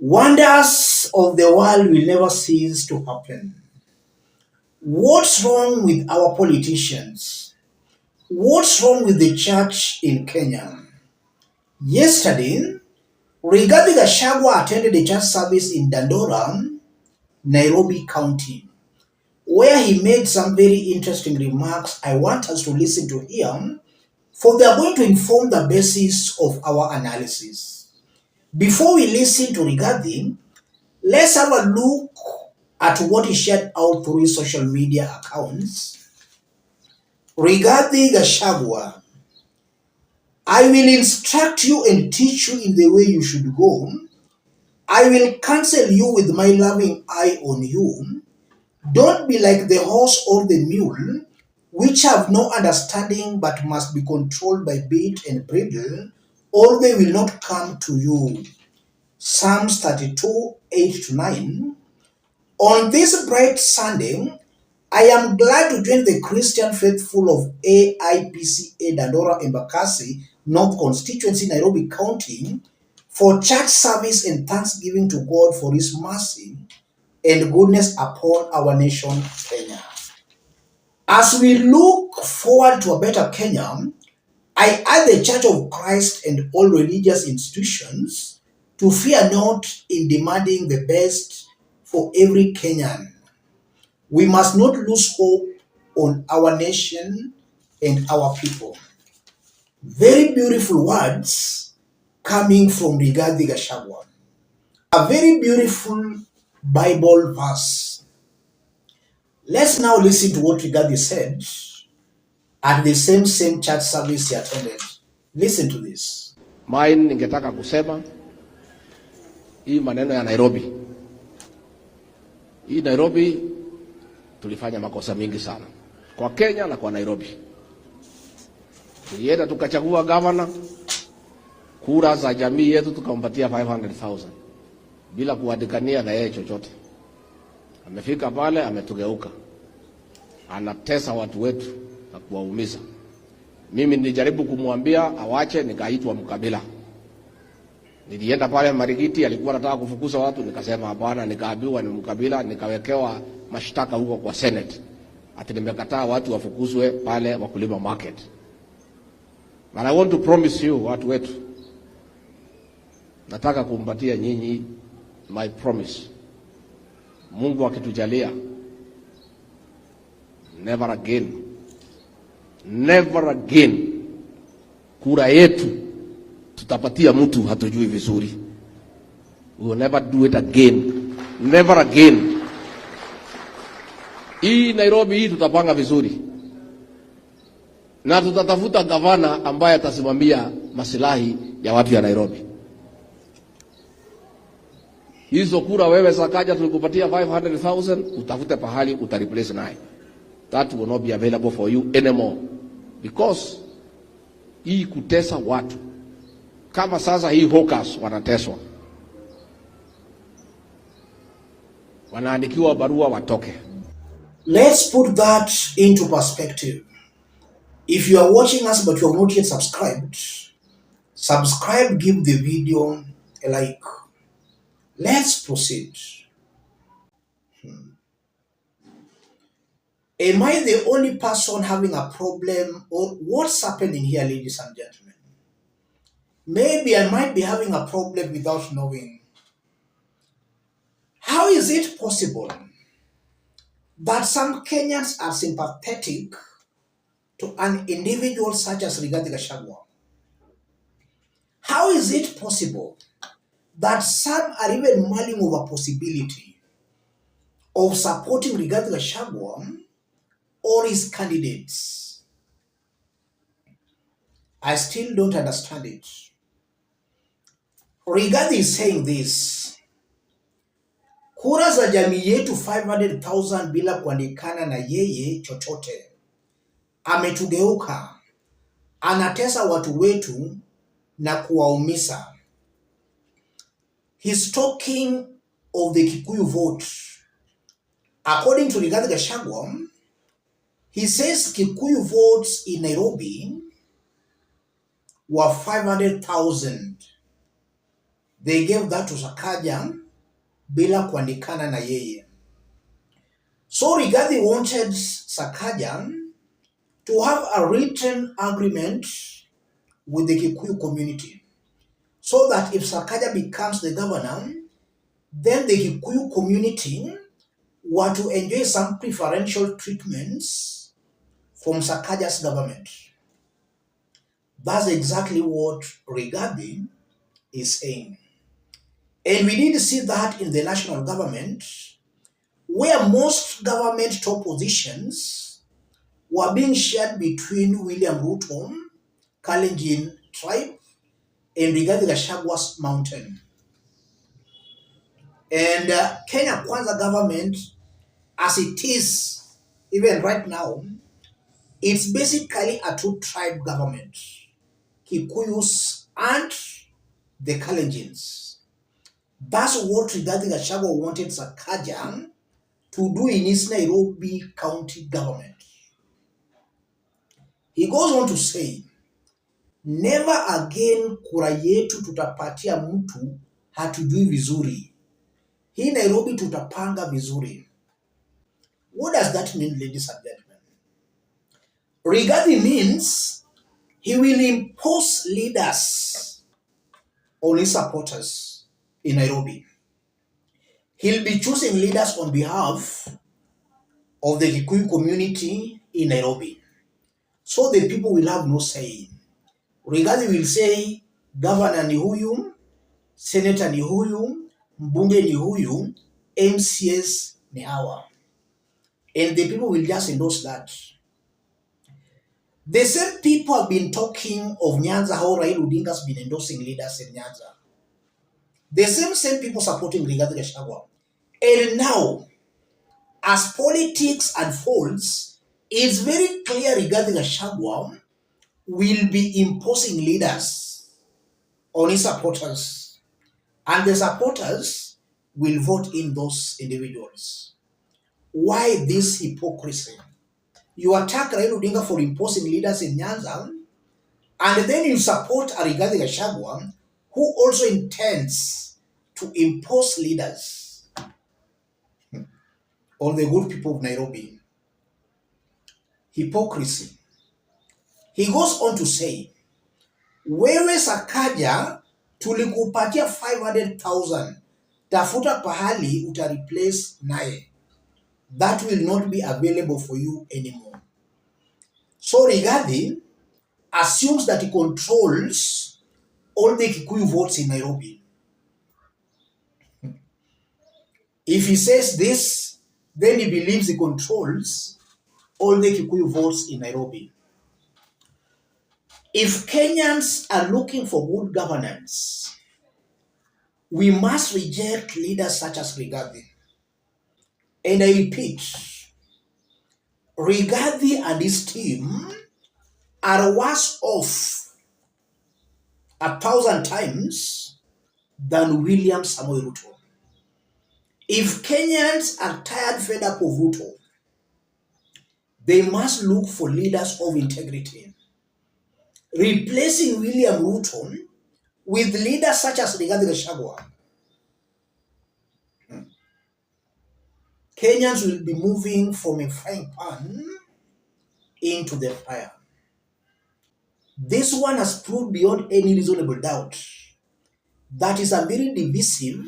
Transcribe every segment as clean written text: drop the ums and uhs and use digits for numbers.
Wonders of the world will never cease to happen. What's wrong with our politicians? What's wrong with the church in Kenya? Yesterday, Rigathi Gachagua attended a church service in Dandora, Nairobi County, where he made some very interesting remarks. I want us to listen to him, for they are going to inform the basis of our analysis. Before we listen to Rigathi, let's have a look at what he shared out through his social media accounts. Rigathi Gachagua, I will instruct you and teach you in the way you should go. I will counsel you with my loving eye on you. Don't be like the horse or the mule, which have no understanding but must be controlled by bit and bridle, or they will not come to you. Psalms 32, 8-9. On this bright Sunday, I am glad to join the Christian faithful of AIPCA Dandora Embakasi North Constituency, Nairobi County, for church service and thanksgiving to God for His mercy and goodness upon our nation, Kenya. As we look forward to a better Kenya, I urge the Church of Christ and all religious institutions to fear not in demanding the best for every Kenyan. We must not lose hope on our nation and our people. Very beautiful words coming from Rigathi Gachagua. A very beautiful Bible verse. Let's now listen to what Rigathi said at the same church service he attended. Listen to this. Mine ningetaka kusema hii maneno ya Nairobi. Hii Nairobi tulifanya makosa mingi sana kwa Kenya na kwa Nairobi. Tulienda tukachagua governor, kura za jamii yetu tukampatia 500,000 bila kuadikania na yeye chochote. Amefika pale ametugeuka, anatesa watu wetu na kuwaumiza. Mimi nilijaribu kumwambia awache, nikaitwa mkabila. Nilienda pale Marigiti, alikuwa anataka kufukuza watu, nikasema hapana, nikaambiwa ni mkabila, nikawekewa mashtaka huko kwa Senate. Ati nimekataa watu wafukuzwe pale Wakulima Market. But I want to promise you, watu wetu, nataka kumpatia nyinyi my promise. Mungu akitujalia, never again kura yetu tutapatia mtu hatujui vizuri. We will never do it again. Never again. Hii Nairobi hii tutapanga vizuri. Na tutatafuta gavana ambaye atasimamia maslahi ya watu ya Nairobi. Hizo kura wewe Sakaja tulikupatia 500,000, utafute pahali utareplace naye. That will not be available for you anymore. Because hii kutesa watu. Kama sasa hii hawkers wanateswa. Wanaandikiwa barua watoke. Let's put that into perspective. If you are watching us but you have not yet subscribed, subscribe, give the video a like. Let's proceed. Am I the only person having a problem, or what's happening here, ladies and gentlemen? Maybe I might be having a problem without knowing. How is it possible that some Kenyans are sympathetic to an individual such as Rigathi Gachagua? How is it possible that some are even mulling over possibility of supporting Rigathi Gachagua or his candidates? I still don't understand it. Rigathi is saying this: kura za jamii yetu 500,000 bila kuandikana na yeye chochote. Ametugeuka, anatesa watu wetu na kuwaumiza. He's talking of the Kikuyu vote. According to Rigathi Gachagua, he says Kikuyu votes in Nairobi were 500,000. They gave that to Sakaja bila kuandikana na yeye. So Rigathi wanted Sakaja to have a written agreement with the Kikuyu community, so that if Sakaja becomes the governor, then the Kikuyu community were to enjoy some preferential treatments from Sakaja's government. That's exactly what Rigathi is saying. And we did see that in the national government, where most government top positions were being shared between William Ruto, Kalenjin tribe, and Rigathi Gachagua's mountain. And Kenya Kwanza government, as it is even right now, it's basically a two-tribe government, Kikuyus and the Kalenjins. That's what Rigathi Gachagua wanted Sakaja to do in his Nairobi county government. He goes on to say, never again kura yetu tutapatia mtu hatujui vizuri. Hii Nairobi tutapanga vizuri. What does that mean, ladies and gentlemen? Rigathi means he will impose leaders on his supporters in Nairobi. He'll be choosing leaders on behalf of the Kikuyu community in Nairobi. So the people will have no say. Rigathi will say, governor ni huyu, senator ni huyu, mbunge ni huyu, MCS ni hawa. And the people will just endorse that. The same people have been talking of Nyanza, how Raila Odinga has been endorsing leaders in Nyanza. The same people supporting Rigathi Gachagua. And now, as politics unfolds, it's very clear Rigathi Gachagua will be imposing leaders on his supporters. And the supporters will vote in those individuals. Why this hypocrisy? You attack Raila Odinga for imposing leaders in Nyanza, and then you support Rigathi Gachagua, who also intends to impose leaders on the good people of Nairobi. Hypocrisy. He goes on to say, wewe Sakaja tulikupatia 500,000, tafuta pahali utareplace naye. That will not be available for you anymore. So Rigathi assumes that he controls all the Kikuyu votes in Nairobi. If he says this, then he believes he controls all the Kikuyu votes in Nairobi. If Kenyans are looking for good governance, we must reject leaders such as Rigathi. And I repeat, Rigathi and his team are worse off 1,000 times than William Samoei Ruto. If Kenyans are tired, fed up of Ruto, they must look for leaders of integrity. Replacing William Ruto with leaders such as Rigathi Gachagua, Kenyans will be moving from a frying pan into the fire. This one has proved beyond any reasonable doubt that is a very divisive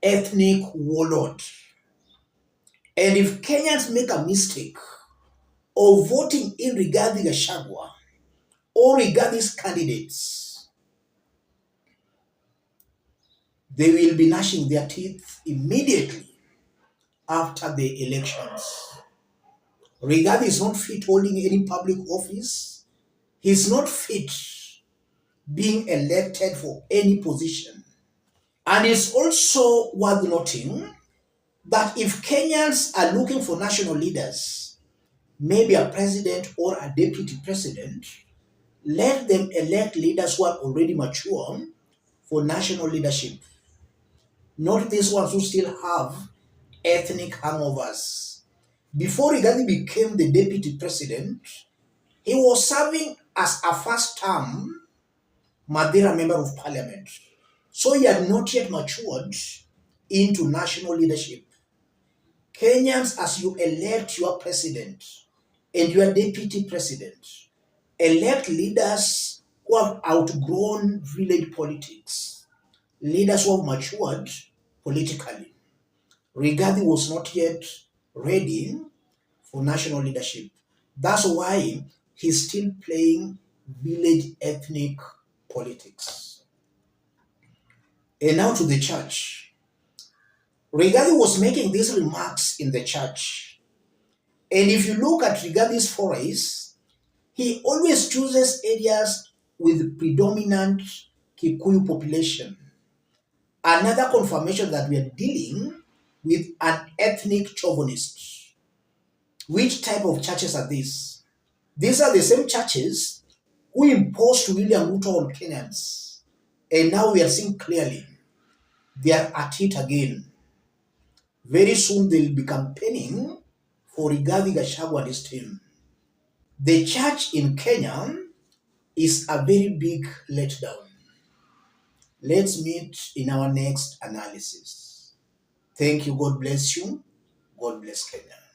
ethnic warlord. And if Kenyans make a mistake of voting in Rigathi Gachagua or Rigathi's candidates, they will be gnashing their teeth immediately after the elections. Rigathi is not fit holding any public office. He's not fit being elected for any position. And it's also worth noting that if Kenyans are looking for national leaders, maybe a president or a deputy president, let them elect leaders who are already mature for national leadership. Not these ones who still have ethnic hangovers. Before Rigathi became the deputy president, he was serving as a first-term Madira member of parliament. So he had not yet matured into national leadership. Kenyans, as you elect your president and your deputy president, elect leaders who have outgrown village politics, leaders who have matured politically. Rigathi was not yet ready for national leadership. That's why he's still playing village ethnic politics. And now to the church. Rigathi was making these remarks in the church. And if you look at Rigathi's forays, he always chooses areas with predominant Kikuyu population. Another confirmation that we are dealing with an ethnic chauvinist. Which type of churches are these? These are the same churches who imposed William Ruto on Kenyans. And now we are seeing clearly they are at it again. Very soon they'll be campaigning for Rigathi Gachagua and his team. The church in Kenya is a very big letdown. Let's meet in our next analysis. Thank you. God bless you. God bless Kenya.